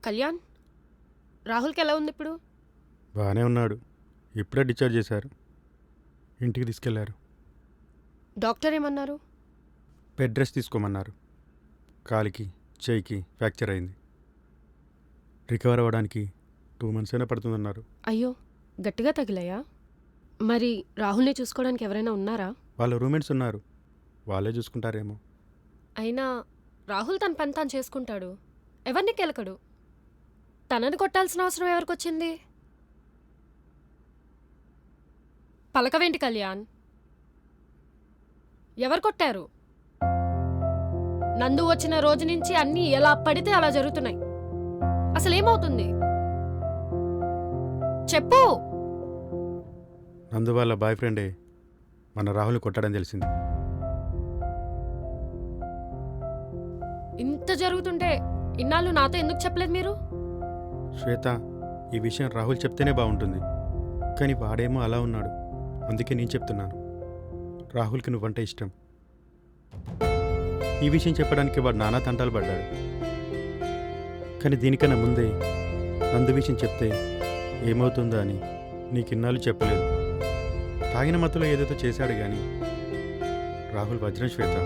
కళ్యాణ్, రాహుల్కి ఎలా ఉంది ఇప్పుడు? బాగానే ఉన్నాడు. ఇప్పుడే డిశ్చార్జ్ చేశారు. ఇంటికి తీసుకెళ్లారు. డాక్టర్ ఏమన్నారు? బెడ్ రెస్ట్ తీసుకోమన్నారు. కాలికి చేయికి ఫ్రాక్చర్ అయింది. రికవర్ అవ్వడానికి 2 months అయినా పడుతుందన్నారు. అయ్యో, గట్టిగా తగిలాయా? మరి రాహుల్ని చూసుకోవడానికి ఎవరైనా ఉన్నారా? వాళ్ళ రూమ్మేట్స్ ఉన్నారు. వాళ్ళే చూసుకుంటారేమో. అయినా రాహుల్ తన పని తాను చేసుకుంటాడు, ఎవరిని కెలకడు. తనని కొట్టాల్సిన అవసరం ఎవరికొచ్చింది? పలకవేంటి కళ్యాణ్? ఎవరు కొట్టారు? నందు వచ్చిన రోజు నుంచి అన్నీ ఎలా పడితే అలా జరుగుతున్నాయి. అసలేమవుతుంది చెప్పు. నందు వాళ్ళ బాయ్ ఫ్రెండే మన రాహుల్ని కొట్టాడని తెలిసింది. ఇంత జరుగుతుంటే ఇన్నాళ్ళు నాతో ఎందుకు చెప్పలేదు మీరు? శ్వేత, ఈ విషయం రాహుల్ చెప్తేనే బాగుంటుంది. కానీ వాడేమో అలా ఉన్నాడు. అందుకే నేను చెప్తున్నాను. రాహుల్కి నువ్వంటే ఇష్టం. ఈ విషయం చెప్పడానికి వాడు నానా తంటాలు పడ్డాడు. కానీ దీనికన్నా ముందే నందు విషయం చెప్తే ఏమవుతుందో అని నీకిన్నాళ్ళు చెప్పలేదు. తాగిన మత్తులో ఏదేదో చేశాడు కానీ రాహుల్ వజ్రం శ్వేత.